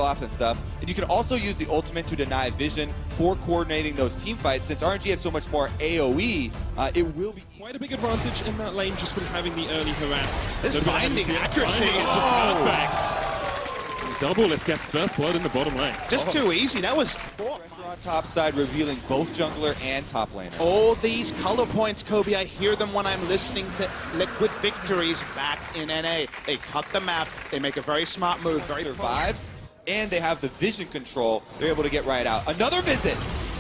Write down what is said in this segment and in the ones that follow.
off and stuff. And you can also use the ultimate to deny vision for coordinating those team fights. Since RNG have so much more AoE, it will be quite a big advantage in that lane just from having the early harass. This binding accuracy is just perfect. Double Lift gets first blood in the bottom lane. Just too easy. That was pressure on top side, revealing both jungler and top laner. All these color points, Kobe, I hear them when I'm listening to Liquid Victories back in NA. They cut the map. They make a very smart move. Very survives, and they have the vision control. They're able to get right out. Another visit.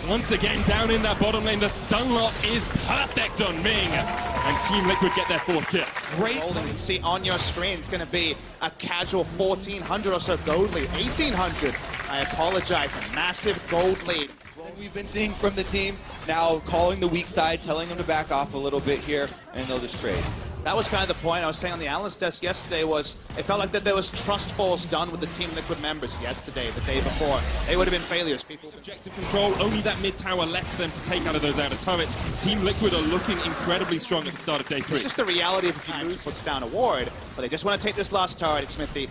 Once again, down in that bottom lane, the stun lock is perfect on Ming. And Team Liquid get their fourth kill. Great. You can see on your screen, it's going to be a casual 1,400 or so gold lead. 1,800. I apologize. A massive gold lead. We've been seeing from the team, now calling the weak side, telling them to back off a little bit here, and they'll just trade. That was kind of the point I was saying on the analyst desk yesterday was it felt like that there was trust falls done with the Team Liquid members yesterday, the day before. They would have been failures. People objective control, only that mid tower left for them to take out of those outer turrets. Team Liquid are looking incredibly strong at the start of day 3. It's just the reality of if you lose, puts down a ward, but they just want to take this last turret. Smithy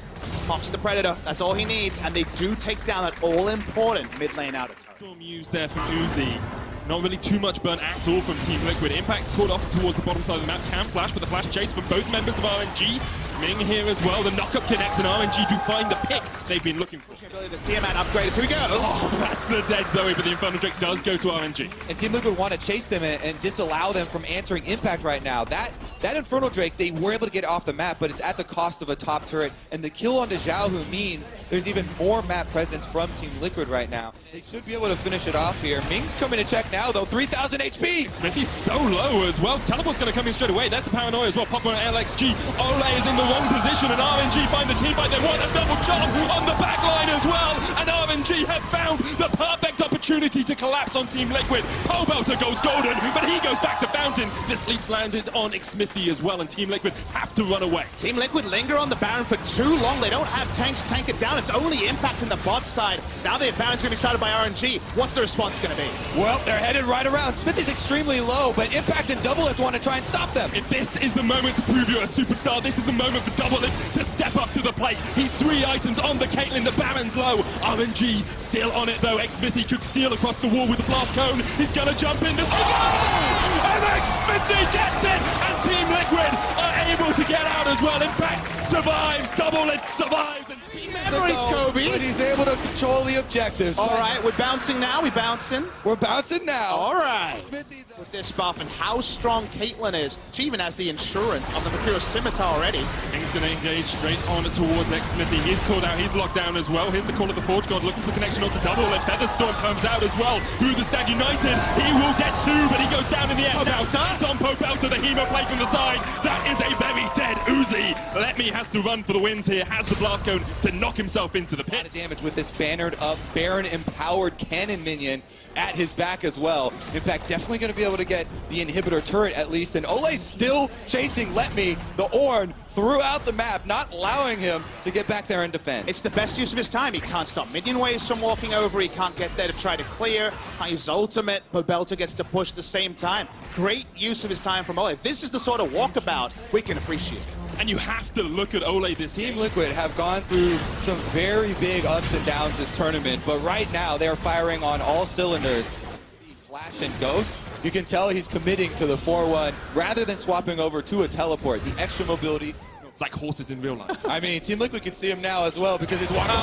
pops the Predator, that's all he needs, and they do take down that all-important mid lane outer turret. Storm used there from Uzi. Not really too much burn at all from Team Liquid. Impact caught off towards the bottom side of the map. Can flash, but the flash chase from both members of RNG. Ming here as well. The knockup connects, and RNG to find the pick they've been looking for. The Tiamat upgrades. Here we go. Oh, that's the dead Zoe, but the Infernal Drake does go to RNG. And Team Liquid want to chase them and disallow them from answering Impact right now. That Infernal Drake, they were able to get off the map, but it's at the cost of a top turret. And the kill on Xiaohu means there's even more map presence from Team Liquid right now. They should be able to finish it off here. Ming's coming to check now, though. 3,000 HP. Smithy's so low as well. Teleport's going to come in straight away. There's the paranoia as well. Pop on LXG. Ole is in the wrong position, and RNG find the team fight. They want a double jump on the back line as well. And RNG have found the perfect opportunity to collapse on Team Liquid. Pobelter goes golden, but he goes back to Fountain. The sleeps landed on Smithy as well, and Team Liquid have to run away. Team Liquid linger on the Baron for too long. They don't have tanks to tank it down. It's only Impact in the bot side. Now the Baron's going to be started by RNG. What's the response going to be? Well, they're headed right around. Smithy's extremely low, but Impact and Double Lift want to try and stop them. If this is the moment to prove you're a superstar, this is the moment for Double Lift to step up to the plate. He's 3 items on the Caitlyn. The Baron's low. RNG still on it though. Smithy could steal across the wall with the blast cone. He's going to jump in. And Smithy gets it, and Team Liquid are able to get out as well. Impact survives. Double Lift survives. And memories, Kobe. But he's able to control the objectives. All right, we're bouncing now. We bouncing. We're bouncing now. All right. Smithy, with this buff and how strong Caitlyn is, she even has the insurance on the Mercurial Scimitar already. He's going to engage straight on towards Smithy. He's called out. He's locked down as well. Here's the call of the Forge God looking for connection on the Double Lift. Featherstorm comes out as well through the Stand United. He will get 2, but he goes down in the end. It's on Pobelter, the Hemo play from the side. That is a very dead Uzi. Let Me has to run for the wins here. Has the blast cone to knock himself into the pit. A lot of damage with this bannered up Baron empowered cannon minion at his back as well. Impact definitely going to be able to get the inhibitor turret at least, and Ole's still chasing Let Me, the Ornn, throughout the map, not allowing him to get back there and defend. It's the best use of his time. He can't stop minion waves from walking over. He can't get there to try to clear. His ultimate, Pobelter gets to push at the same time. Great use of his time from Ole. This is the sort of walkabout we can appreciate. And you have to look at Ole this Team Liquid have gone through some very big ups and downs this tournament, but right now they're firing on all cylinders. Flash and Ghost, you can tell he's committing to the 4-1 rather than swapping over to a teleport. The extra mobility. It's like horses in real life. I mean, Team Liquid can see him now as well because he's walking.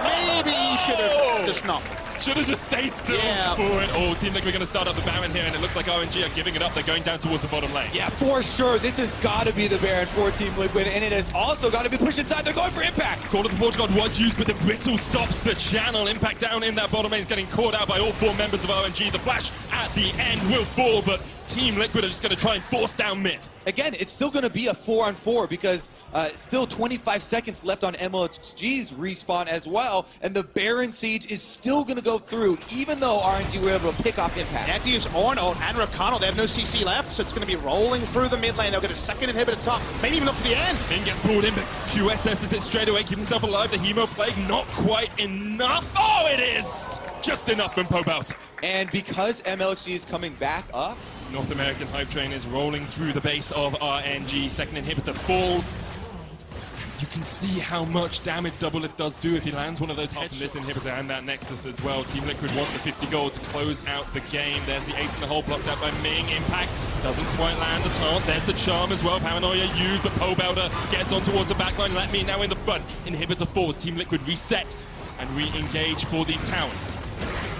Maybe he should have just not. Should have just stayed still for it. Oh, Team Liquid are going to start up the Baron here, and it looks like RNG are giving it up. They're going down towards the bottom lane. Yeah, for sure. This has got to be the Baron for Team Liquid, and it has also got to be pushed inside. They're going for Impact. Call of the Forge God was used, but the Brittle stops the channel. Impact down in that bottom lane is getting caught out by all 4 members of RNG. The flash at the end will fall, but Team Liquid are just going to try and force down mid. Again, it's still going to be a 4-on-4 because still 25 seconds left on MLXG's respawn as well, and the Baron Siege is still going to go through, even though RNG were able to pick off Impact. They had to use Ornn and Rakano. They have no CC left, so it's going to be rolling through the mid lane. They'll get a second inhibitor top, maybe even up to the end. Ming gets pulled in, but QSS it straight away, keeping himself alive. The Hemo Plague, not quite enough. Oh, it is! Just enough from Pobelter. And because MLXG is coming back up, North American Hype Train is rolling through the base of RNG. Second inhibitor falls. you can see how much damage Doublelift does do if he lands one of those headshots. This inhibitor and that Nexus as well. Team Liquid want the 50 gold to close out the game. There's the ace in the hole blocked out by Ming. Impact doesn't quite land the taunt. There's the charm as well. Paranoia used, but Pobelder gets on towards the backline. Let me now in the front. Inhibitor falls. Team Liquid reset and re-engage for these towers.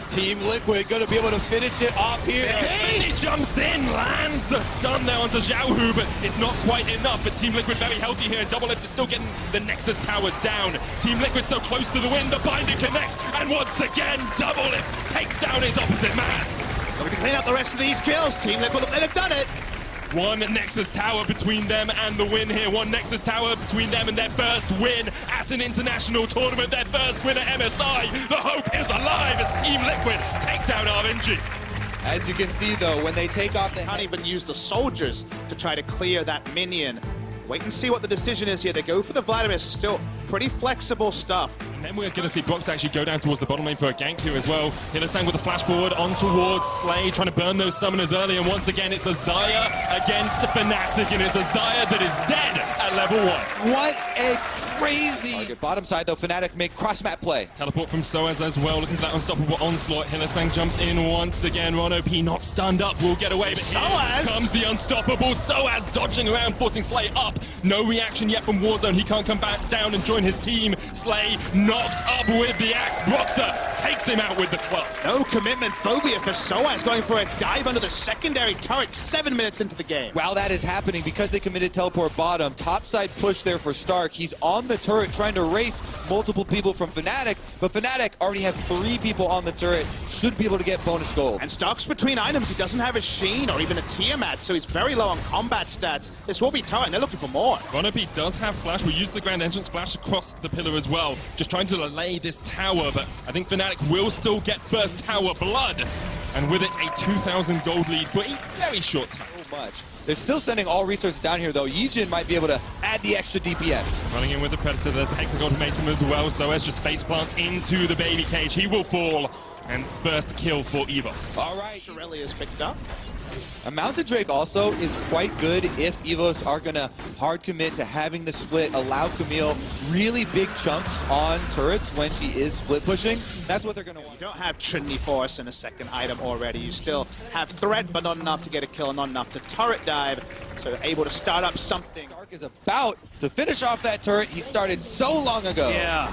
Team Liquid going to be able to finish it off here. He jumps in, lands the stun there onto Xiaohu, but it's not quite enough. But Team Liquid very healthy here, and Doublelift is still getting the Nexus towers down. Team Liquid so close to the win, the binder connects, and once again, Doublelift takes down his opposite man. Looking to clean up the rest of these kills. Team Liquid, they've done it. One Nexus tower between them and the win here. One Nexus tower between them and their first win at an international tournament. Their first win at MSI. The hope is alive as Team Liquid take down RNG. As you can see, though, when they take off the... Can't even use the soldiers to try to clear that minion. Wait and see what the decision is here. They go for the Vladimir. Still pretty flexible stuff. And then we're going to see Brox actually go down towards the bottom lane for a gank here as well. Hillersang with the flash forward on towards Slay, trying to burn those summoners early. And once again, it's a Xayah against Fnatic, and it's a Xayah that is dead at level 1. What a crazy... Bottom side, though, Fnatic make cross-map play. Teleport from Soaz as well, looking for that unstoppable onslaught. Hillersang jumps in once again. Ron OP not stunned up, will get away. But Soaz! Here comes the unstoppable Soaz dodging around, forcing Slay up. No reaction yet from Warzone. He can't come back down and join his team. Slay knocked up with the axe. Broxer takes him out with the club. No commitment phobia for Soaz, going for a dive under the secondary turret 7 minutes into the game. While that is happening, because they committed teleport bottom, topside push there for Stark. He's on the turret trying to race multiple people from Fnatic, but Fnatic already have 3 people on the turret. Should be able to get bonus gold. And Stark's between items. He doesn't have a Sheen or even a Tiamat, so he's very low on combat stats. This will be turret, and they're looking for more. Ron OP does have flash. We'll use the grand entrance flash across the pillar as well. Just trying to lay this tower, but I think Fnatic will still get first tower blood. And with it, a 2,000 gold lead for a very short time. So much. They're still sending all resources down here, though. Yijin might be able to add the extra DPS. Running in with the Predator. There's a Hector ultimatum as well. So as just face plants into the baby cage. He will fall. And first kill for EVOS. All right. Shirelli is picked up. A Mounted Drake also is quite good if EVOS are going to hard commit to having the split, allow Camille really big chunks on turrets when she is split pushing. That's what they're going to want. You don't have Trinity Force in a second item already. You still have threat, but not enough to get a kill, not enough to turret dive. So able to start up something. Stark is about to finish off that turret he started so long ago. Yeah.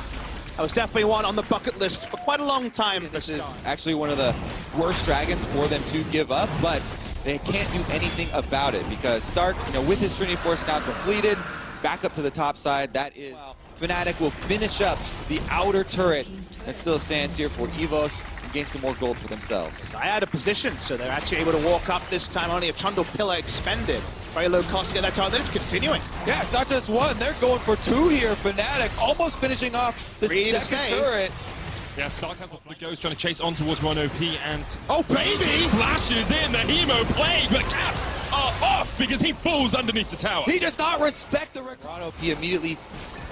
That was definitely one on the bucket list for quite a long time. This is actually one of the worst dragons for them to give up, but they can't do anything about it because Stark, with his Trinity Force now completed, back up to the top side. That is, Fnatic will finish up the outer turret that still stands here for EVOS and gain some more gold for themselves. I had a position, so they're actually able to walk up this time. Only a Trundle Pillar expended. Very low cost to get that target. That is continuing. Yeah, it's not just one. They're going for 2 here. Fnatic almost finishing off the second turret. Yeah, Stark has the ghost trying to chase on towards Ron OP and... Oh, baby! Flashes in the Hemo Plague, but caps are off because he falls underneath the tower. He does not respect the record. Ron OP immediately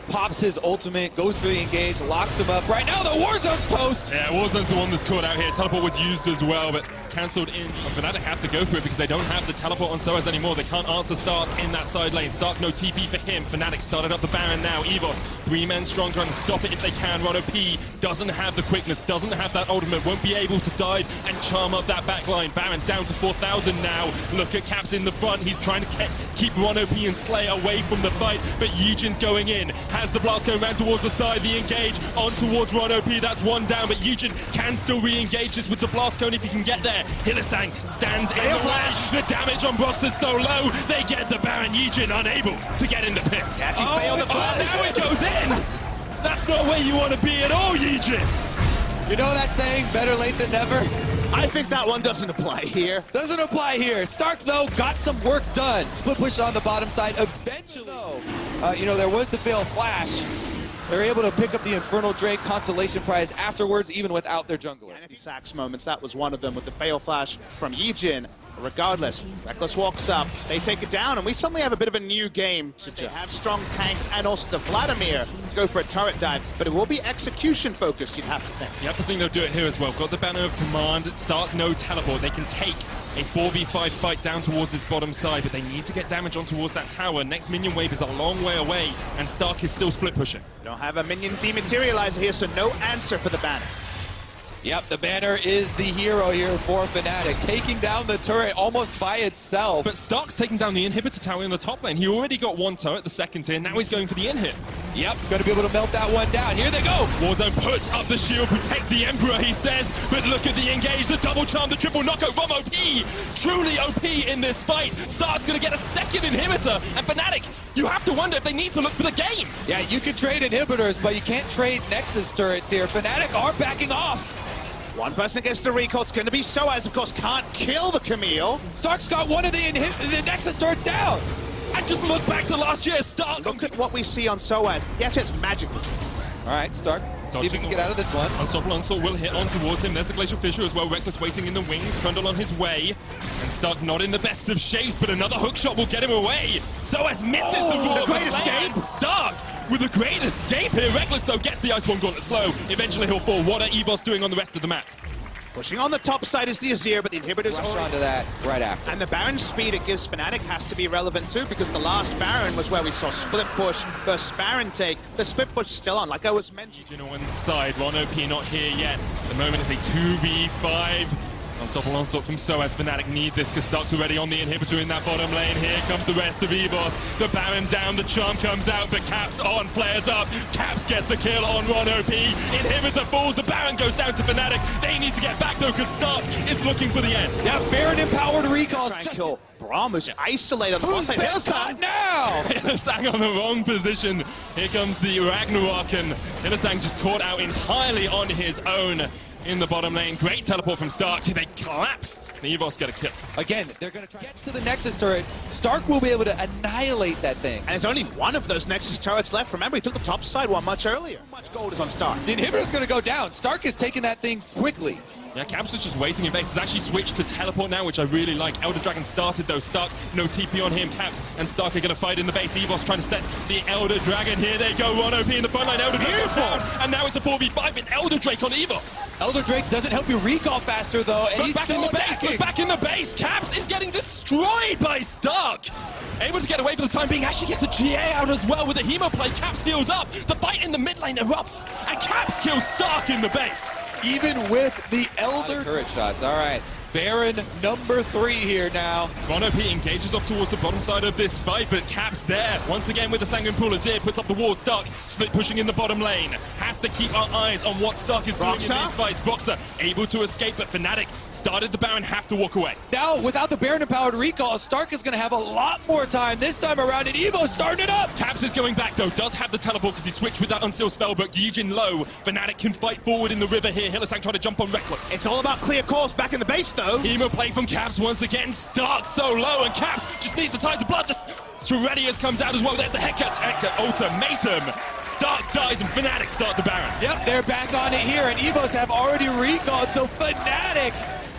pops his ultimate, goes for the engage, locks him up. Right now, the Warzone's toast! Yeah, Warzone's the one that's caught out here. Teleport was used as well, but cancelled in. Fnatic have to go for it because they don't have the teleport on Soaz anymore. They can't answer Stark in that side lane. Stark, no TP for him. Fnatic started up the Baron now. EVOS, 3 men strong, trying to stop it if they can. Ron OP doesn't have the quickness, doesn't have that ultimate, won't be able to dive and charm up that backline. Baron down to 4,000 now. Look at Caps in the front. He's trying to keep Ron OP and Slay away from the fight, but Yijin's going in. Has the blast going round towards the side. The engage on towards Ron OP. That's 1 down, but Yijin can still re-engage this with the blast cone if he can get there. Hillersang stands in the flash. The damage on Brox is so low, they get the Baron. Yijin unable to get in the pit. Actually failed the flash. Now it goes in. That's not where you want to be at all, Yijin. You know that saying, better late than never? I think that one doesn't apply here. Doesn't apply here. Stark, though, got some work done. Split push on the bottom side. Eventually, though, there was the failed flash. They're able to pick up the Infernal Drake consolation prize afterwards, even without their jungler. And Sax moments, that was one of them with the fail flash from Yijin. Regardless, Reckless walks up, they take it down, and we suddenly have a bit of a new game. So they have strong tanks and also the Vladimir to go for a turret dive, but it will be execution focused, you'd have to think. You have to think they'll do it here as well. Got the banner of command, Stark no teleport. They can take a 4v5 fight down towards this bottom side, but they need to get damage on towards that tower. Next minion wave is a long way away, and Stark is still split pushing. Don't have a minion dematerializer here, so no answer for the banner. Yep, the banner is the hero here for Fnatic, taking down the turret almost by itself. But Stark's taking down the inhibitor tower in the top lane. He already got one turret, the second tier, now he's going for the in-hit. Yep, going to be able to melt that one down. Here they go! Warzone puts up the shield, protect the Emperor, he says, but look at the engage, the double charm, the triple knockout from OP! Truly OP in this fight. Sar's going to get a second inhibitor, and Fnatic, you have to wonder if they need to look for the game. Yeah, you can trade inhibitors, but you can't trade Nexus turrets here. Fnatic are backing off. One person gets the recall, it's going to be Soaz, of course, can't kill the Camille. Stark's got one of the Nexus turrets down. And just look back to last year, Stark. Look at what we see on Soaz. He actually has magic resist. All right, Stark, see if we can get out of this one. Unstoppable Onslaught will hit on towards him. There's the Glacial Fissure as well. Reckless waiting in the wings. Trundle on his way. And Stark not in the best of shape, but another hook shot will get him away. Soaz misses the roar of great the escape. Stark with a great escape here. Reckless, though, gets the Iceborne Gauntlet slow. Eventually he'll fall. What are EVOS doing on the rest of the map? Pushing on the top side is the Azir, but the inhibitors Rush onto that right after. And the Baron speed it gives Fnatic has to be relevant too, because the last Baron was where we saw split push versus Baron take. The split push is still on, like I was mentioning. On one side, Ron OP not here yet. At the moment it's a 2v5. Unstoppable Onslaught from Soaz. Fnatic need this because Stark's already on the inhibitor in that bottom lane. Here comes the rest of EVOS. The Baron down, the charm comes out, but Caps on, flares up. Caps gets the kill on Ron OP. Inhibitor falls, the Baron goes down to Fnatic. They need to get back though because Stark is looking for the end. Yeah, Baron empowered recalls. Try and kill Braum, who's isolated on the bottom side. Hillsang now! Hillsang on the wrong position. Here comes the Ragnarok, and Hillsang just caught out entirely on his own in the bottom lane. Great teleport from Stark. They collapse. The EVOS get a kill. Again, they're going to try to get to the Nexus turret. Stark will be able to annihilate that thing. And it's only one of those Nexus turrets left. Remember, he took the top side one much earlier. Much gold is on Stark. The inhibitor's going to go down. Stark is taking that thing quickly. Yeah, Caps was just waiting in base. He's actually switched to teleport now, which I really like. Elder Dragon started though. Stark, no TP on him. Caps and Stark are going to fight in the base. EVOS trying to set the Elder Dragon. Here they go. 1 OP in the front line. Elder Dragon goes down. And now it's a 4v5 in Elder Drake on EVOS. Elder Drake doesn't help you recall faster though, and Look he's back still in the base. attacking. Look back in the base. Caps is getting destroyed by Stark. Able to get away for the time being. Actually gets the GA out as well with a Hemo play. Caps heals up. The fight in the mid lane erupts. And Caps kills Stark in the base. Even with the Elder turret shots. All right, Baron number 3 here now. Ron OP engages off towards the bottom side of this fight, but Caps there. Once again with the Sanguine Pool. Azir puts up the wall. Stark split pushing in the bottom lane. Have to keep our eyes on what Stark is doing in these fights. Broxah able to escape, but Fnatic started the Baron, have to walk away. Now, without the Baron empowered recall, Stark is going to have a lot more time this time around, and Evo starting it up. Caps is going back though, does have the teleport because he switched with that unsealed spell, but Yijin low. Fnatic can fight forward in the river here. Hillsang trying to jump on Reckless. It's all about clear course back in the base though. Hemo play from Caps once again. Stark so low, and Caps just needs the ties of blood. Serenius comes out as well. There's the Hecate ultimatum. Stark dies and Fnatic start the Baron. Yep, they're back on it here, and Evos have already recalled, so Fnatic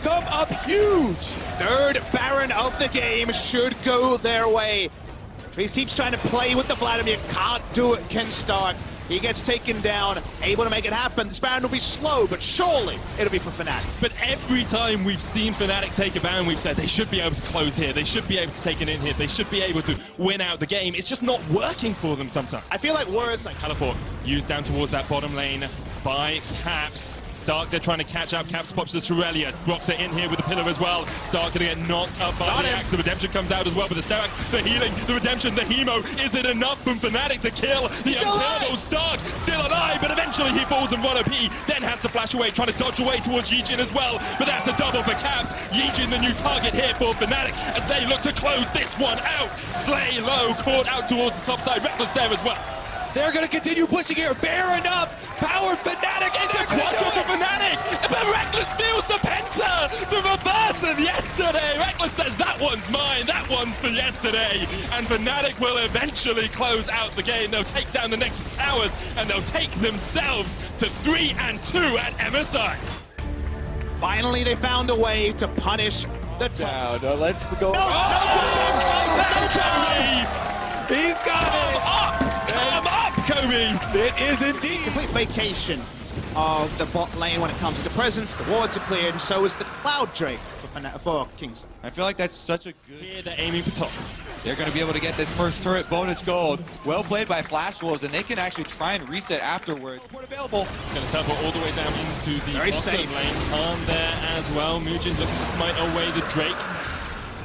come up huge. Third Baron of the game should go their way. He keeps trying to play with the Vladimir, can't do it, Ken Stark. He gets taken down, able to make it happen. This Baron will be slow, but surely it'll be for Fnatic. But every time we've seen Fnatic take a Baron, we've said they should be able to close here. They should be able to take an in hit. They should be able to win out the game. It's just not working for them sometimes. I feel like words like teleport used down towards that bottom lane by Caps. Stark, they're trying to catch up. Caps pops the Sorelia. Broxah in here with the pillar as well. Stark gonna get knocked up by the axe. The redemption comes out as well, but the Sterax, the healing, the redemption, the Hemo. Is it enough from Fnatic to kill the unkillable Stark? Still alive, but eventually he falls and 1 OP, then has to flash away, trying to dodge away towards Yijin as well. But that's a double for Caps. Yijin, the new target here for Fnatic, as they look to close this one out. Slay low, caught out towards the top side. Reckless there as well. They're going to continue pushing here. Baron up. Powered Fnatic. It's a quadra for Fnatic. But Reckless steals the Penta. The reverse of yesterday. Reckless says that one's mine. That one's for yesterday. And Fnatic will eventually close out the game. They'll take down the Nexus towers and they'll take themselves to 3-2 at MSI. finally they found a way to punish The Down. No, let's go. No, He's got it. Come up, Kobe! It is indeed. complete vacation of the bot lane when it comes to presence. The wards are cleared, and so is the Cloud Drake for King's. I feel like that's such a good... Here they're aiming for top. They're going to be able to get this first turret bonus gold. Well played by Flash Wolves, and they can actually try and reset afterwards. Port available. Going to teleport all the way down into the Very bottom safe. lane. Khan there as well. Mugen looking to smite away the Drake.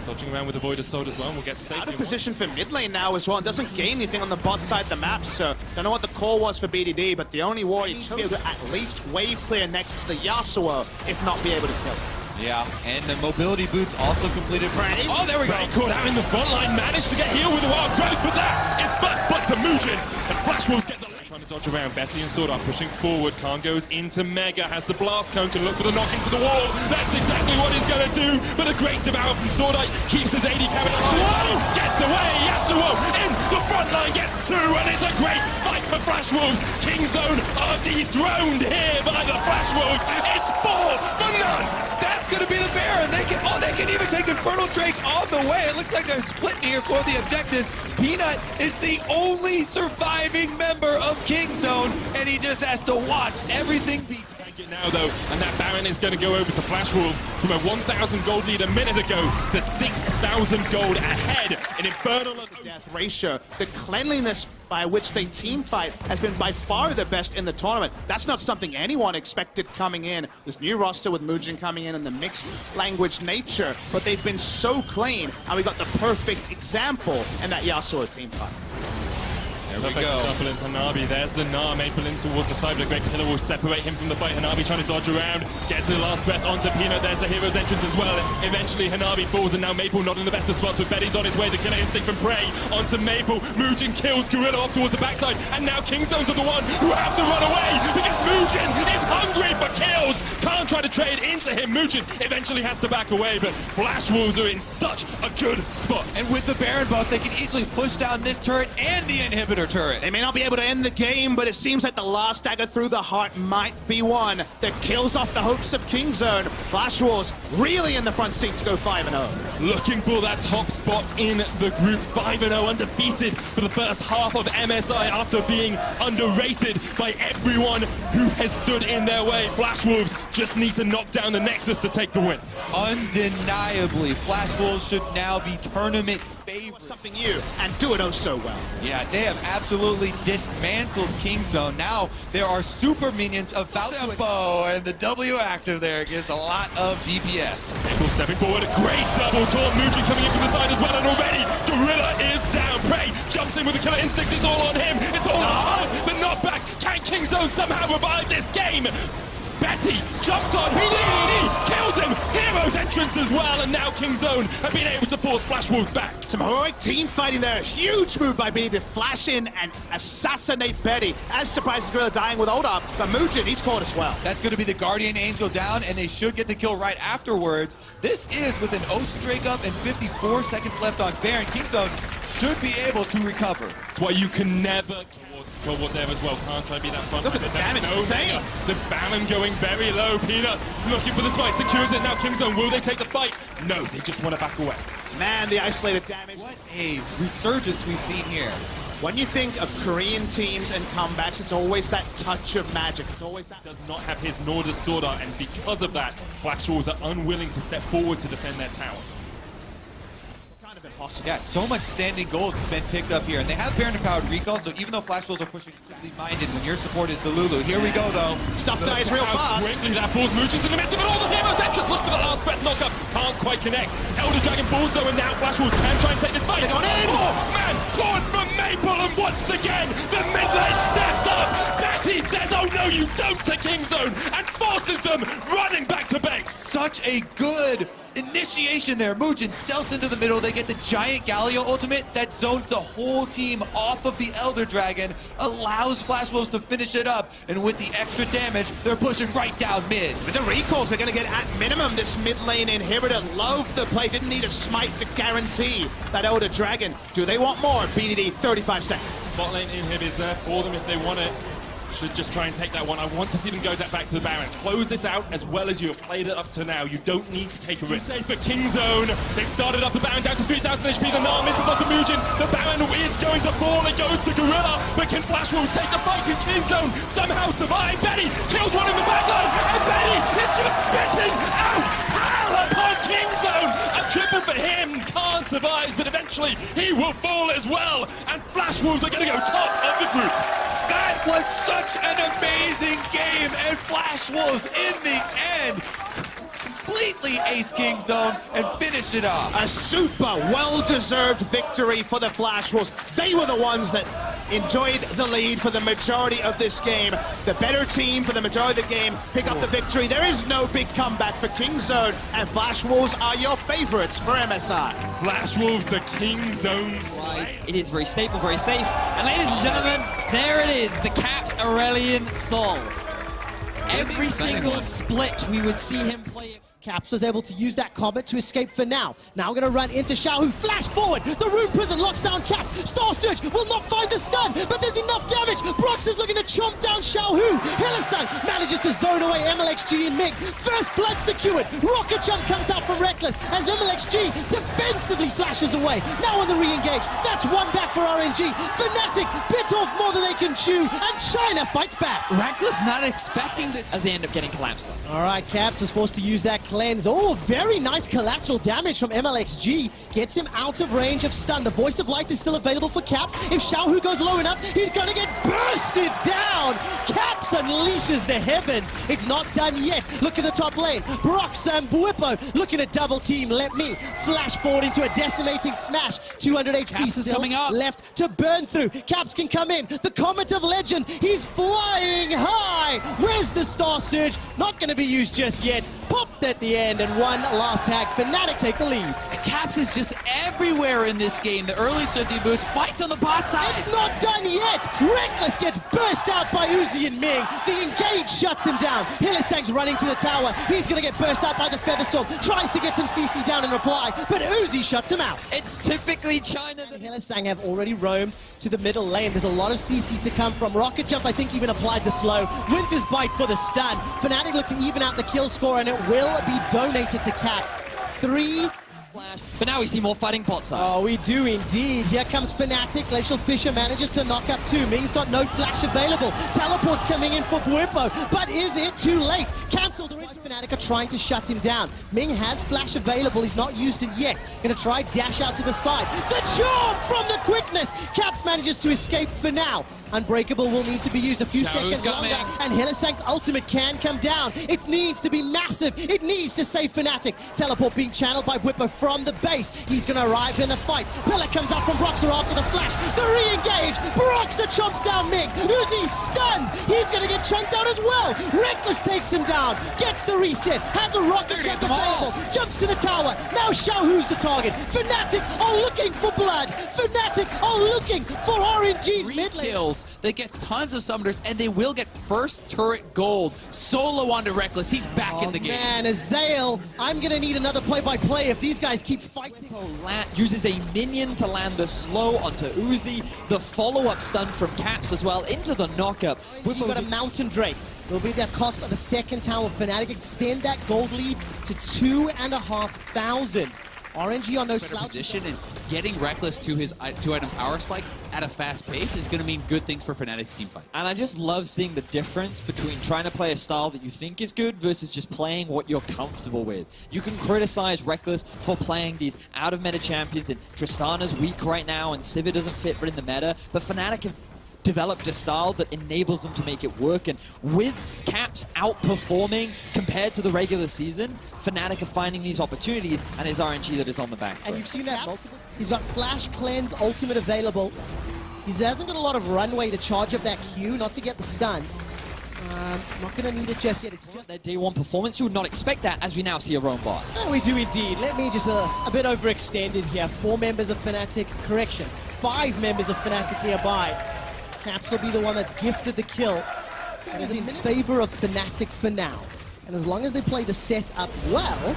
Dodging around with the Void Sword as well. We'll get to safety. Out of position for mid lane now as well. It doesn't gain anything on the bot side of the map, so don't know what the call was for BDD, but the only warrior needs to be able to at least wave clear next to the Yasuo, if not be able to kill him. Yeah, and the mobility boots also completed. Brave. Oh, there we go. Ray caught out in the front line, managed to get healed with a wild growth, but that is first blood to Mugen. And Flash Wolves get the lane. Trying to dodge around. Betty and Sword are pushing forward. Khan goes into Mega, has the blast cone, can look for the knock into the wall. That's exactly what he's going to do. But a great devour from Swordite keeps his AD cabinet. Whoa! Gets away. Yasuo in the front line gets two, and it's a great fight for Flash Wolves. King's Zone are dethroned here by the Flash Wolves. It's 4 for none. That's going to be the Baron. They can even take Infernal Drake on the way. It looks like they're splitting here for the objectives. Peanut is the only surviving member of King Zone, and he just has to watch everything be Take it now though, and that Baron is going to go over to Flash Wolves from a 1,000 gold lead a minute ago to 6,000 gold ahead. An infernal Death ratio, the cleanliness by which they team fight has been by far the best in the tournament. That's not something anyone expected coming in. This new roster with Mugen coming in and the mixed language nature, but they've been so clean, and we got the perfect example in that Yasuo team fight. There we Perfect go. example in Hanabi. There's the Gnar. Maple in towards the side, but a great pillar will separate him from the fight. Hanabi trying to dodge around. Gets the last breath onto Peanut. There's a hero's entrance as well. Eventually Hanabi falls, and now Maple not in the best of spots, but Betty's on his way. The killer instinct from Prey onto Maple. Mugen kills Gorilla off towards the backside, and now Kingstones are the one who have to run away because Mugen is hungry for kills. Can't try to trade into him. Mugen eventually has to back away, but Flash Wolves are in such a good spot. And with the Baron buff, they can easily push down this turret and the inhibitor turret. They may not be able to end the game, but it seems like the last dagger through the heart might be one that kills off the hopes of King Zone. Flash Wolves really in the front seat to go 5-0. Looking for that top spot in the group. 5-0 undefeated for the first half of MSI after being underrated by everyone who has stood in their way. Flash Wolves just need to knock down the Nexus to take the win. Undeniably, Flash Wolves should now be tournament favorites. Something new and do it oh so well. Yeah, they have absolutely dismantled King Zone. Now there are super minions about to bow, and the W active there gives a lot of DPS. Maple stepping forward, a great double taunt. Mugen coming in from the side as well, and already Gorilla is down. Prey jumps in with the killer instinct. It's all on him. It's all on Khan. The knockback. Can King Zone somehow revive this game? Betty jumped on BDD, kills him, hero's entrance as well, and now King Zone have been able to force Flash Wolves back. Some heroic team fighting there. A huge move by BD to flash in and assassinate Betty. As surprised as Gorilla dying with ult up, but Mugen, he's caught as well. That's going to be the Guardian Angel down, and they should get the kill right afterwards. This is with an Ocean Drake up and 54 seconds left on Baron. King Zone should be able to recover. That's why you can never control what there as well. Can't try to be that front. Look at the damage, insane. The Baron going very low. Peanut looking for the smite, secures it. Now King Zone, will they take the fight? No, they just want to back away. Man, the isolated damage. What a resurgence we've seen here. When you think of Korean teams and comebacks, it's always that touch of magic. It's always that. Does not have his nor does Sword Art, and because of that, Flash Wolves are unwilling to step forward to defend their tower. Kind of impossible. Yeah, so much standing gold has been picked up here, and they have Baron-powered recall, so even though Flash Wolves are pushing minded when your support is the Lulu. Here we go, though. Stuff dies real fast. Quickly that falls. Mugen's in the midst of it all. The hero's entrance. Look for the last breath knockup. Can't quite connect. Elder Dragon falls though, and now Flash Wolves can try and take this fight. They're going in. Oh man, torn from Maple, and once again the mid lane steps up. Betty says, "Oh no, you don't!" to King Zone and forces them running back to base. Such a good initiation there. Mugen stealths into the middle. They get the giant Galio ultimate that zones the whole team off of the Elder Dragon, allows Flash Wolves to finish it up, and with the extra damage, they're pushing right down mid. With the recalls, they're going to get at minimum this mid lane inhibitor. Love the play. Didn't need a smite to guarantee that Elder Dragon. Do they want more? BDD, 35 seconds. Bot lane inhib is there for them if they want it. should just try and take that one. I want to see them go back to the Baron. Close this out as well as you have played it up to now. You don't need to take a risk. Safe for King Zone. They've started up the Baron down to 3,000 HP. The Gnar misses onto Mugen. The Baron is going to fall. It goes to Gorilla. But can Flash Wolves take the fight? Can King Zone somehow survive? Betty kills one in the backline. And Betty is just spitting out hell upon King Zone. A triple for him. Can't survive, but eventually he will fall as well. And Flash Wolves are going to go top of the group. That was such an amazing game, and Flash Wolves in the end completely ace King Zone and finish it off. A super well-deserved victory for the Flash Wolves. They were the ones that enjoyed the lead for the majority of this game. The better team for the majority of the game pick up the victory. There is no big comeback for King Zone, and Flash Wolves are your favorites for MSI. Flash Wolves, the King Zone. It is very stable, very safe. And ladies and gentlemen, there it is, the Caps Aurelian Sol. Every single split, we would see him play it. Caps was able to use that comet to escape for now. Now we're going to run into Xiao, who flash forward. The Rune Prison locks down Caps. Star Surge will not find the stun, but there's enough damage. Brox is looking to chomp down Xiao Hu. Hylissang manages to zone away MLXG and Mig. First blood secured. Rocket Jump comes out from Reckless as MLXG defensively flashes away. Now on the re-engage. That's one back for RNG. Fnatic bit off more than they can chew, and China fights back. Reckless not expecting that as they end up getting collapsed on. All right, Caps is forced to use that cleanse. Oh, very nice collateral damage from MLXG. Gets him out of range of stun. The Voice of Light is still available for Caps. If Xiao Hu goes low enough, he's going to get bursted down. Caps unleashes the heavens. It's not done yet. Look at the top lane. Brox and Bwipo looking at double team. Let me flash forward into a decimating smash. 200 HP Caps is still coming up. left to burn through. Caps can come in. The Comet of Legend. He's flying high. Where's the Star Surge? Not going to be used just yet. Popped at the end, and one last tag. Fnatic take the leads. Caps is just everywhere in this game. The early start the boots, fights on the bot side. It's not done yet. Reckless gets burst out by Uzi and Ming. The engage shuts him down. Hylissang's running to the tower. He's going to get burst out by the Featherstorm. Tries to get some CC down in reply, but Uzi shuts him out. It's typically China. Hylissang have already roamed to the middle lane. There's a lot of CC to come from. Rocket Jump, I think, even applied the slow. Winter's Bite for the stun. Fnatic look to even out the kill score, and it will be donated to Caps. 3 But now we see more fighting pot side. Oh, we do indeed. Here comes Fnatic. Glacial Fisher manages to knock up 2. Ming's got no flash available. Teleport's coming in for Bwipo, but is it too late? Cancelled. Fnatic are trying to shut him down. Ming has flash available. He's not used it yet. Gonna try dash out to the side. The charm from the quickness. Caps manages to escape for now. Unbreakable will need to be used a few seconds longer, and Hylissang's ultimate can come down. It needs to be massive. It needs to save Fnatic. Teleport being channeled by Bwipo from the base. He's going to arrive in the fight. Bella comes out from Broxer after the flash. The re-engage. Broxer chomps down Ming. Uzi's stunned. He's going to get chunked out as well. Reckless takes him down. Gets the reset. Has a rocket jump available. Jumps to the tower. Now Xiao Hu's the target. Fnatic are looking for blood. Fnatic are looking for RNG's mid lane. Kills. They get tons of summoners, and they will get first turret gold. Solo onto Reckless. He's back in the game. Man, Azael, I'm going to need another play-by-play if these guys keep fighting. Uses a minion to land the slow onto Uzi. The follow-up stun from Caps as well into the knockup. We've got a Mountain Drake. It'll be the cost of a second tower. Fnatic extend that gold lead to 2,500. RNG on no slouch position, and getting Reckless to his 2-item power spike at a fast pace is going to mean good things for Fnatic's team fight. And I just love seeing the difference between trying to play a style that you think is good versus just playing what you're comfortable with. You can criticize Reckless for playing these out-of-meta champions, and Tristana's weak right now, and Sivir doesn't fit in the meta, but Fnatic have developed a style that enables them to make it work, and with Caps outperforming compared to the regular season, Fnatic are finding these opportunities, and it's RNG that is on the back foot. And you've seen that multiple. He's got Flash, Cleanse, Ultimate available. He hasn't got a lot of runway to charge up that Q, not to get the stun. Not going to need it just yet. It's just their day one performance. You would not expect that, as we now see a roam bot. Oh, we do indeed. Let me just a bit overextended here. 4 members of Fnatic. Correction. 5 members of Fnatic nearby. Caps will be the one that's gifted the kill. It is in favor of Fnatic for now. And as long as they play the set up well,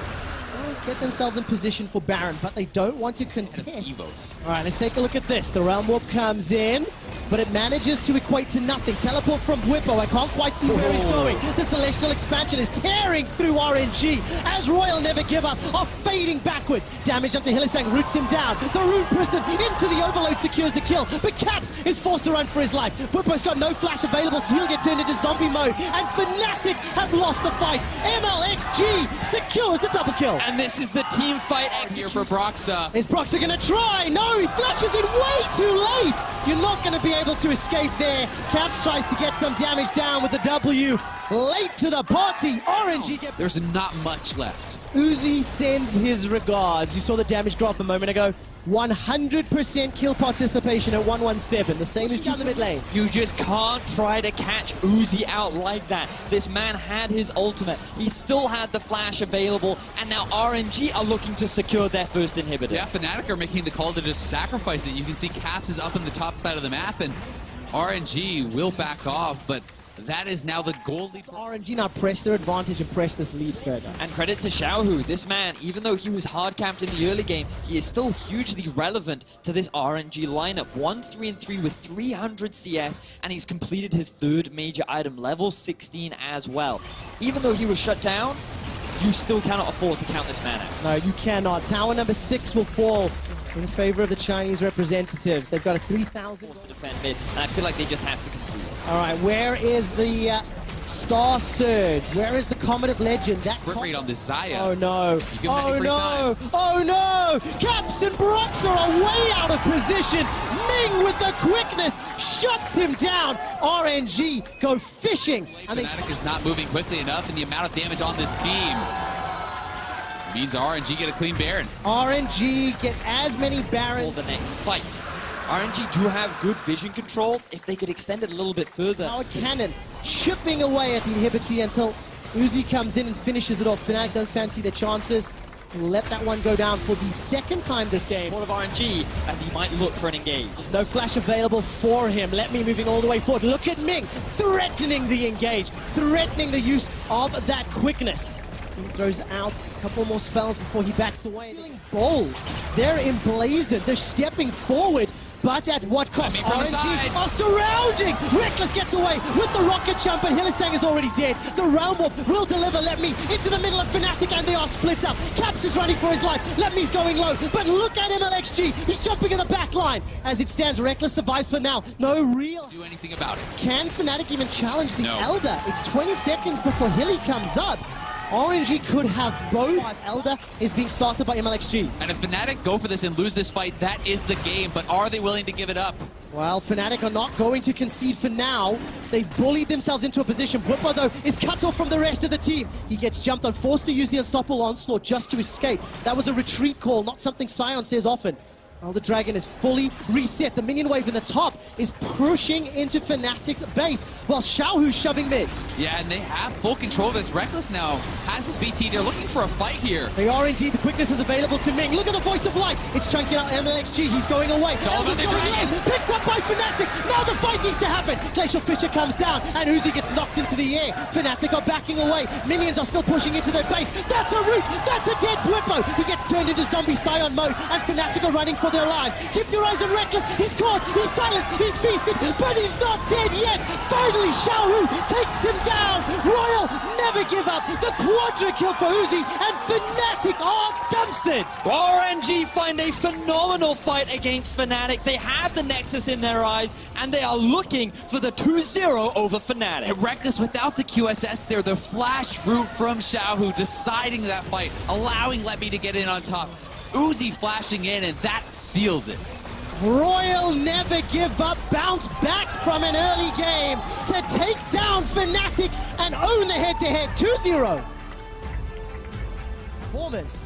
get themselves in position for Baron, but they don't want to contest. Evos. All right, let's take a look at this. The Realm Warp comes in, but it manages to equate to nothing. Teleport from Whippo. I can't quite see where he's going. The Celestial Expansion is tearing through RNG as Royal Never Give Up are fading backwards. Damage onto Hillisang roots him down. The Rune Prison into the Overload secures the kill, but Caps is forced to run for his life. Whippo's got no flash available, so he'll get turned into zombie mode, and Fnatic have lost the fight. MLXG secures the double kill. And this is the team fight Here for Broxa. Is Broxa gonna try? No, he flashes in way too late. You're not gonna be able to escape there. Caps tries to get some damage down with the W. Late to the party. RNG get... There's not much left. Uzi sends his regards. You saw the damage graph a moment ago. 100% kill participation at 117. The same as down the mid lane. You just can't try to catch Uzi out like that. This man had his ultimate. He still had the flash available, and now RNG are looking to secure their first inhibitor. Yeah, Fnatic are making the call to just sacrifice it. You can see Caps is up on the top side of the map, and RNG will back off, but that is now the goal lead for RNG now press their advantage and press this lead further. And credit to Xiaohu, this man, even though he was hard camped in the early game, he is still hugely relevant to this RNG lineup. 1-3-3 with 300 CS, and he's completed his third major item, level 16 as well. Even though he was shut down, you still cannot afford to count this man out. No, you cannot. Tower number 6 will fall in favor of the Chinese representatives. They've got a 3,000 to defend mid, and I feel like they just have to concede. All right, where is the Star Surge? Where is the Comet of Legend? That crit rate on the Zaya. Oh no! You give him any free time. Oh no! Caps and Brox are way out of position. Ming with the quickness shuts him down. RNG go fishing. And Fnatic is not moving quickly enough, and the amount of damage on this team means RNG get a clean Baron. RNG get as many Barons. For the next fight. RNG do have good vision control. If they could extend it a little bit further. Power Cannon chipping away at the inhibitor until Uzi comes in and finishes it off. Fnatic don't fancy their chances. We'll let that one go down for the second time this game. Support of RNG as he might look for an engage. There's no flash available for him. Let me moving all the way forward. Look at Ming threatening the engage, threatening the use of that quickness. He throws out a couple more spells before he backs away. Feeling bold. They're emblazoned. They're stepping forward. But at what cost? RNG are surrounding! Reckless gets away with the rocket jump, but Hillisang is already dead. The Realm Warp will deliver Let Me into the middle of Fnatic, and they are split up. Caps is running for his life. Let Me's going low, but look at MLXG. He's jumping in the back line. As it stands, Reckless survives for now. No real... Do anything about it. Can Fnatic even challenge the No. Elder? It's 20 seconds before Hilly comes up. RNG could have both. Elder is being started by MLXG. And if Fnatic go for this and lose this fight, that is the game. But are they willing to give it up? Well, Fnatic are not going to concede for now. They've bullied themselves into a position. Whippo, though, is cut off from the rest of the team. He gets jumped on, forced to use the Unstoppable Onslaught just to escape. That was a retreat call, not something Sion says often. Elder Dragon is fully reset. The minion wave in the top is pushing into Fnatic's base, while Xiaohu's shoving mids. Yeah, and they have full control of this. Reckless now has his BT. They're looking for a fight here. They are indeed. The quickness is available to Ming. Look at the Voice of Light. It's chunking out MLXG. He's going away. Elder's going in. Picked up by Fnatic. Now the fight needs to happen. Glacial Fisher comes down, and Uzi gets knocked into the air. Fnatic are backing away. Minions are still pushing into their base. That's a root. That's a dead Whippo. He gets turned into zombie Sion mode, and Fnatic are running for their lives. Keep your eyes on Reckless. He's caught. He's silenced. He's feasted, but he's not dead yet. Finally, Xiaohu takes him down. Royal never give up. The quadra kill for Uzi, and Fnatic are dumpstered. RNG find a phenomenal fight against Fnatic. They have the Nexus in their eyes, and they are looking for the 2-0 over Fnatic. And Reckless without the QSS there, the flash route from Xiaohu deciding that fight, allowing Let Me to get in on top. Uzi flashing in, and that seals it. Royal never give up, bounce back from an early game to take down Fnatic and own the head-to-head 2-0. Performers.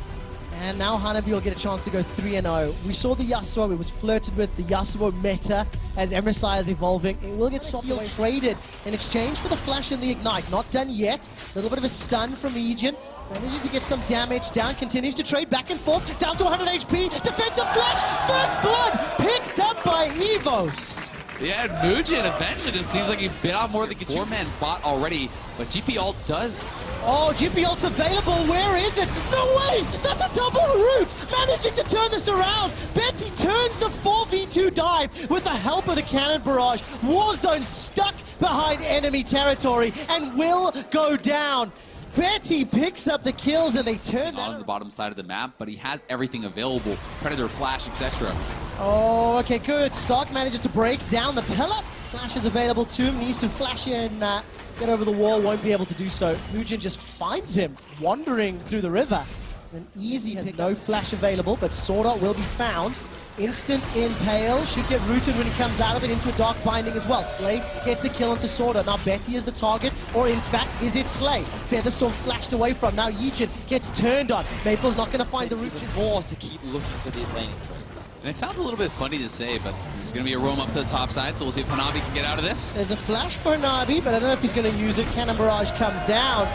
And now Hanabi will get a chance to go 3-0. We saw the Yasuo, it was flirted with, the Yasuo meta as MSI is evolving. It will get swapped away, traded in exchange for the flash and the ignite. Not done yet. A little bit of a stun from Aegian. Managing to get some damage down, continues to trade back and forth, down to 100 HP, defensive flash, first blood, picked up by Evos. Yeah, Mugen eventually just seems like he bit off more than the 4-man bot already, but GP ult does. Oh, GP ult's available. Where is it? No ways! That's a double root! Managing to turn this around. Betty turns the 4v2 dive with the help of the cannon barrage. Warzone stuck behind enemy territory and will go down. Betty picks up the kills and they turn that On the bottom side of the map, but he has everything available. Predator, Flash, etc. Oh, okay, good. Stark manages to break down the pillar. Flash is available to him. Needs to flash in, get over the wall. Won't be able to do so. Mugen just finds him wandering through the river. An easy has no flash available, but Sword Art will be found. Instant impale. Should get rooted when he comes out of it into a dark binding as well. Slay gets a kill onto Sword Art. Now Betty is the target, or in fact, is it Slay? Featherstorm flashed away from. Now Yijin gets turned on. Maple's not going to find the root. More to keep looking for the laning trades. And it sounds a little bit funny to say, but there's going to be a roam up to the top side, so we'll see if Hanabi can get out of this. There's a flash for Hanabi, but I don't know if he's going to use it. Cannon Barrage comes down.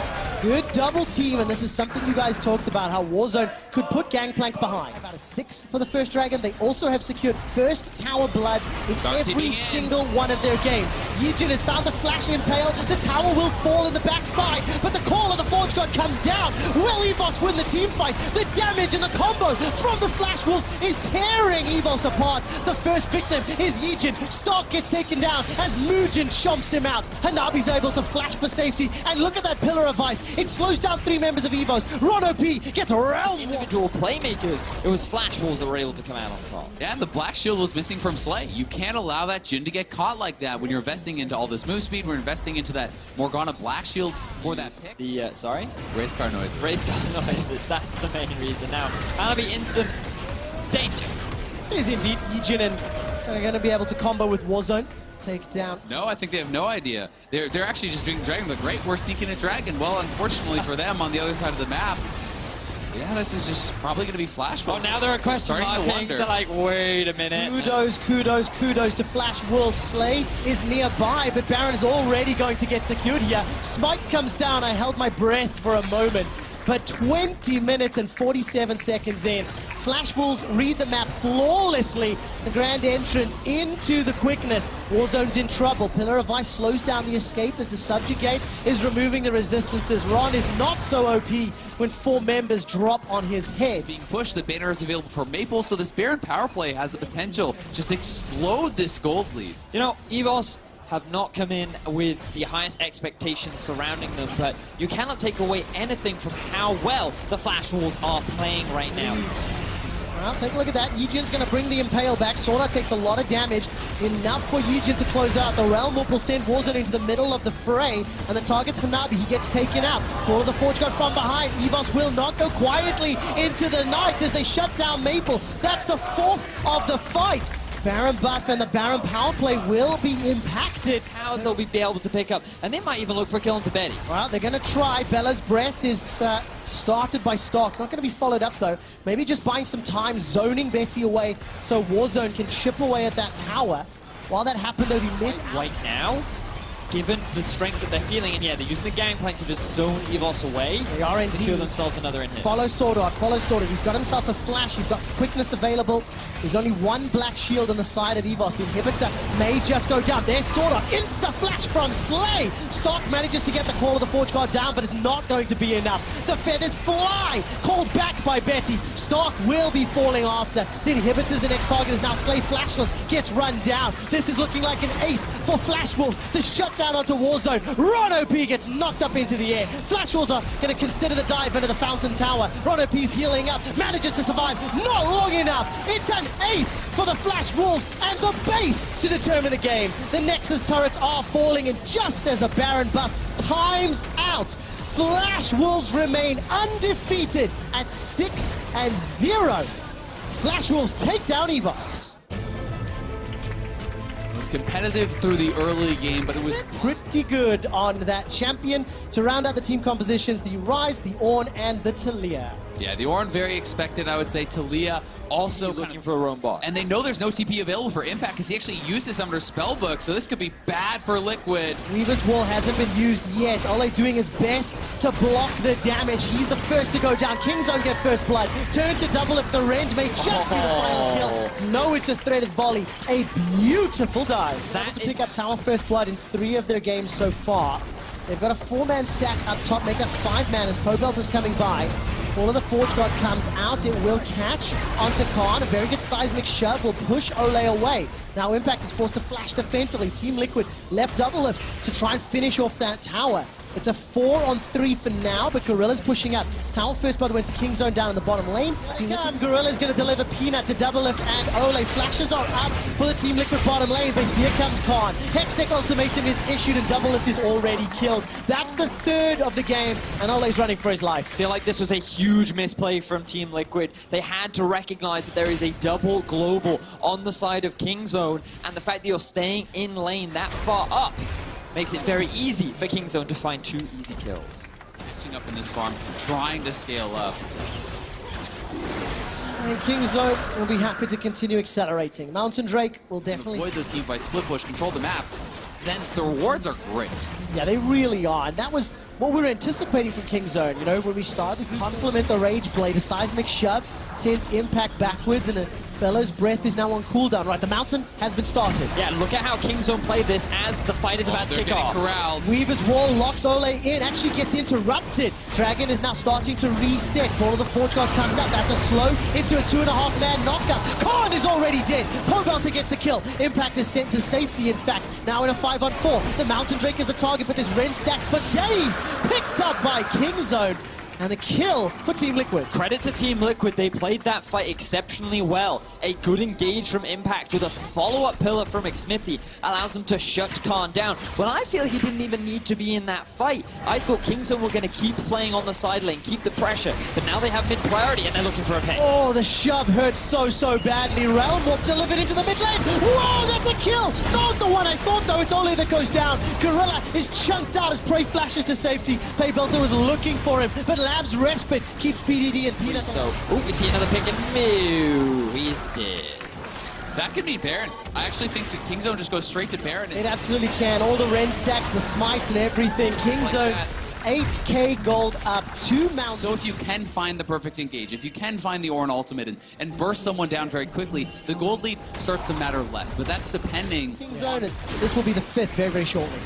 Good double team, and this is something you guys talked about, how Warzone could put Gangplank behind. About a 6 for the first Dragon. They also have secured first Tower Blood in every single one of their games. Yijin has found the flash impale. The tower will fall in the backside, but the call of the Forge God comes down. Will EVOS win the team fight? The damage and the combo from the Flash Wolves is tearing EVOS apart. The first victim is Yijin. Stark gets taken down as Mugen chomps him out. Hanabi's able to flash for safety, and look at that Pillar of Ice. It slows down 3 members of EVOS. Ron OP gets around Individual playmakers. It was Flash Wolves that were able to come out on top. Yeah, and the Black Shield was missing from Slay. You can't allow that Jhin to get caught like that when you're investing into all this move speed. We're investing into that Morgana Black Shield for that pick. The, sorry? Race car noises. Race car noises. That's the main reason. Now, Hanabi instant danger. It is indeed Yijin, and they're going to be able to combo with Warzone. Take down. No, I think they have no idea. They're actually just doing Dragon, but great, we're seeking a Dragon. Well, unfortunately for them, on the other side of the map, yeah, this is just probably going to be Flash Wolves. Oh, now they're a question mark. They're like, wait a minute. Kudos to Flash Wolves. Slay is nearby, but Baron is already going to get secured here. Smite comes down. I held my breath for a moment. But 20 minutes and 47 seconds in, Flash Wolves read the map flawlessly. The grand entrance into the quickness. Warzone's in trouble. Pillar of Ice slows down the escape as the Subjugate is removing the resistances. Ron is not so OP when 4 members drop on his head. It's being pushed. The banner is available for Maple, so this Baron power play has the potential to just explode this gold lead. You know, EVOS have not come in with the highest expectations surrounding them, but you cannot take away anything from how well the Flash Wolves are playing right now. Well, take a look at that. Yijin's going to bring the Impale back. Sword Art takes a lot of damage. Enough for Yijin to close out. The Realm will send Warzone into the middle of the fray, and the target's Hanabi. He gets taken out. Call of the Forge God from behind. EVOS will not go quietly into the night as they shut down Maple. That's the 4th of the fight. Baron buff and the Baron power play will be impacted. Towers they'll be able to pick up, and they might even look for a kill into Betty. Well, they're going to try. Bella's Breath is started by Stark. Not going to be followed up, though. Maybe just buying some time, zoning Betty away so Warzone can chip away at that tower. While that happened, they'll be mid. Right now, given the strength that they're feeling, and yeah, they're using the Gangplank to just zone EVOS away. They are to secure themselves another in hit. Follow Sword Art, follow Sword Art. He's got himself a flash, he's got quickness available. There's only 1 black shield on the side of EVOS. The inhibitor may just go down. There's Sword Art, insta-flash from Slay. Stark manages to get the Call of the Forge God down, but it's not going to be enough. The feathers fly, called back by Betty. Stark will be falling after. The inhibitor's the next target is now Slay Flashless, gets run down. This is looking like an ace for Flash Wolves. The shutdown onto Warzone. Ron OP gets knocked up into the air. Flash Wolves are going to consider the dive into the Fountain Tower. Ron OP's healing up, manages to survive. Not long enough. It's an ace for the Flash Wolves and the base to determine the game. The Nexus turrets are falling, and just as the Baron buff times out, Flash Wolves remain undefeated at 6-0. Flash Wolves take down EVOS. It was competitive through the early game, but it was pretty good on that champion to round out the team compositions, the Rise, the Ornn, and the Talia. Yeah, the Ornn very expected, I would say. Talia also looking for a roam bot. And they know there's no TP available for Impact because he actually used this under Spellbook, so this could be bad for Liquid. Weaver's Wall hasn't been used yet. Ole doing his best to block the damage. He's the first to go down. Kingzone get first blood. Turn to double if the Rend may just be the final kill. No, it's a threaded volley. A beautiful dive. That to pick up tower first blood in 3 of their games so far. They've got a 4-man stack up top, make a 5-man as Pobelt is coming by. All of the Forge God comes out, it will catch onto Khan. A very good seismic shove will push Ole away. Now Impact is forced to flash defensively. Team Liquid left double lift to try and finish off that tower. It's a 4-on-3 for now, but Gorilla's pushing up. Tower first blood went to Kingzone down in the bottom lane. Gorilla's going to deliver Peanut to double lift, and Ole. Flashes are up for the Team Liquid bottom lane, but here comes Khan. Hextech ultimatum is issued, and double lift is already killed. That's the 3rd of the game, and Ole's running for his life. I feel like this was a huge misplay from Team Liquid. They had to recognize that there is a double global on the side of Kingzone, and the fact that you're staying in lane that far up makes it very easy for Kingzone to find 2 easy kills. Catching up in this farm, trying to scale up. And Kingzone will be happy to continue accelerating. Mountain Drake will definitely avoid those teams by split push, control the map. Then the rewards are great. Yeah, they really are. And that was what we were anticipating from Kingzone. You know, when we started to complement the Rage Blade, a seismic shove sends Impact backwards, and a Bellow's breath is now on cooldown. Right, the mountain has been started. Yeah, look at how Kingzone played this as the fight is about to kick off. Corralled. Weaver's Wall locks Ole in, actually gets interrupted. Dragon is now starting to reset. Ball of the Forge God comes up. That's a slow into a 2.5-man knockup. Khan is already dead. Pobelter gets a kill. Impact is sent to safety, in fact. Now in a 5-on-4. The Mountain Drake is the target, but this Rend stacks for days. Picked up by Kingzone. And a kill for Team Liquid. Credit to Team Liquid, they played that fight exceptionally well. A good engage from Impact with a follow-up pillar from McSmithy allows them to shut Khan down. But I feel he didn't even need to be in that fight. I thought Kingzone were going to keep playing on the side lane, keep the pressure. But now they have mid-priority and they're looking for a pick. Oh, the shove hurt so badly. Realm Warp delivered into the mid lane. Whoa, that's a kill. Not the one I thought, though. It's Ole that goes down. Gorilla is chunked out as Prey flashes to safety. Paybelter was looking for him, but Lab's respite keeps PDD and Peanut. So, we see another pick and moo. He's dead. That could be Baron. I actually think that Kingzone just goes straight to Baron. It absolutely can. All the Rend stacks, the smites and everything. Kingzone, 8k gold up, 2 mountains. So if you can find the perfect engage, if you can find the Ornn ultimate and burst someone down very quickly, the gold lead starts to matter less. But that's depending. Kingzone, this will be the 5th very shortly.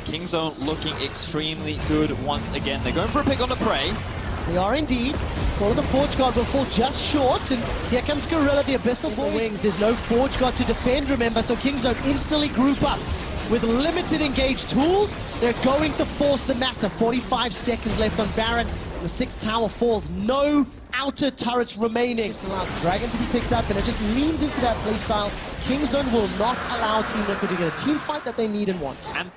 Kingzone looking extremely good once again. They're going for a pick on the Prey. They are indeed. Call of the Forge God will fall just short, and here comes Gorilla, the Abyssal Void. Wings. There's no Forge God to defend, remember, so Kingzone instantly group up. With limited engage tools, they're going to force the matter. 45 seconds left on Baron. The 6th tower falls. No outer turrets remaining. Just allows Dragon to be picked up, and it just leans into that playstyle. Kingzone will not allow Team Liquid to get a team fight that they need and want. And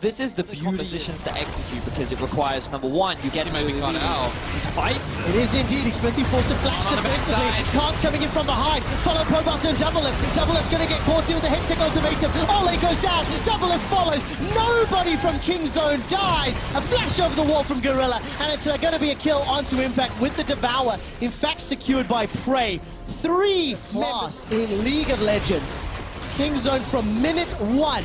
this is the beauty positions to execute because it requires, number one, you get him might be caught out. This fight. It is indeed. Xmithy forced to flash defensively. Khan's coming in from behind. Follow Pobelter and Double Lift. Double Lift's going to get caught in with the Hextech ultimatum. Ole goes down. Double Lift follows. Nobody from Kingzone dies. A flash over the wall from Gorilla. And it's going to be a kill onto Impact with the Devour. In fact, secured by Prey. 3 plus in League of Legends. Kingzone from minute 1.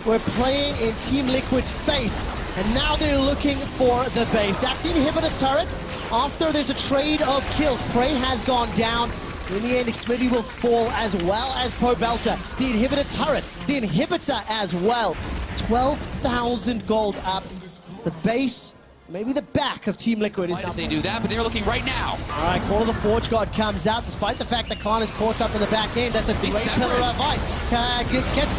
We're playing in Team Liquid's face, and now they're looking for the base. That's the inhibitor turret. After there's a trade of kills, Prey has gone down. In the end, Xmithy will fall as well as Pobelter. The inhibitor turret, the inhibitor as well. 12,000 gold up. The base, maybe the back of Team Liquid is up. If they do that, but they're looking right now. All right, Call of the Forge God comes out, despite the fact that Khan is caught up in the back end. That's a great pillar of ice. Gets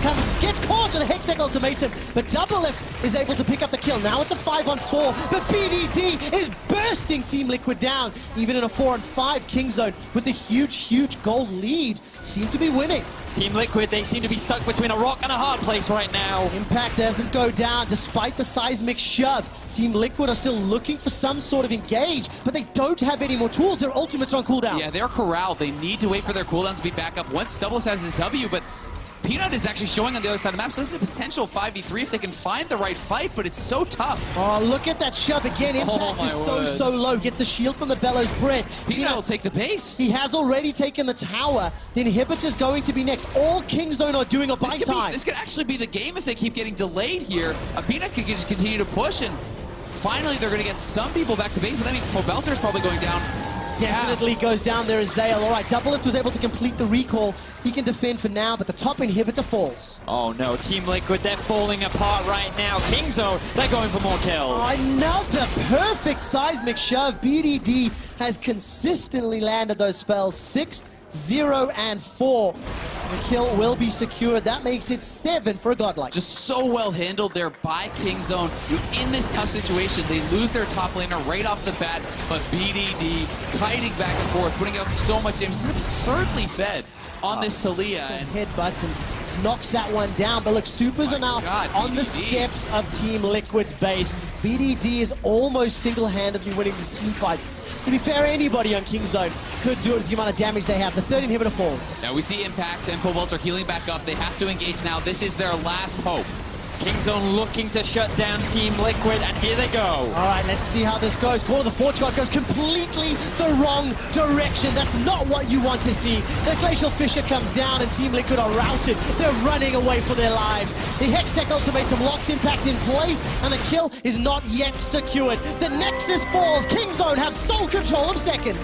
caught with a Hextech ultimatum, but Double Lift is able to pick up the kill. Now it's a 5-on-4, but BDD is bursting Team Liquid down. Even in a 4-on-5, Kingzone with a huge gold lead seem to be winning. Team Liquid, they seem to be stuck between a rock and a hard place right now. Impact doesn't go down despite the seismic shove. Team Liquid are still looking for some sort of engage, but they don't have any more tools. Their ultimates are on cooldown. Yeah, they're corralled. They need to wait for their cooldowns to be back up once Doubles has his W, but Peanut is actually showing on the other side of the map, so this is a potential 5v3 if they can find the right fight, but it's so tough. Oh, look at that shove again. Impact is so low. Gets the shield from the Bellows Breath. Peanut will take the base. He has already taken the tower. The inhibitor's going to be next. All Kingzone are doing a buy time. This could actually be the game if they keep getting delayed here. Peanut could just continue to push, and finally they're going to get some people back to base, but that means Pobelter's probably going down. Definitely goes down there as Zale. All right, Doublelift was able to complete the recall. He can defend for now, but the top inhibitor falls. Oh no, Team Liquid, they're falling apart right now. Kingzone, they're going for more kills. Another perfect seismic shove. BDD has consistently landed those spells. 6, 0, and 4. The kill will be secured. That makes it 7 for a Godlike. Just so well handled there by Kingzone. In this tough situation, they lose their top laner right off the bat, but BDD kiting back and forth, putting out so much damage. This is absurdly fed on this Talia. And headbutts and knocks that one down. But look, Supers are now on the steps of Team Liquid's base. BDD is almost single-handedly winning these team fights. To be fair, anybody on Kingzone could do it with the amount of damage they have. The third inhibitor falls. Now we see Impact and Pobelter healing back up. They have to engage now. This is their last hope. Kingzone looking to shut down Team Liquid, and here they go. All right, let's see how this goes. Call of the Forge God goes completely the wrong direction. That's not what you want to see. The Glacial Fissure comes down, and Team Liquid are routed. They're running away for their lives. The Hextech Ultimatum locks Impact in place, and the kill is not yet secured. The Nexus falls. Kingzone have sole control of second.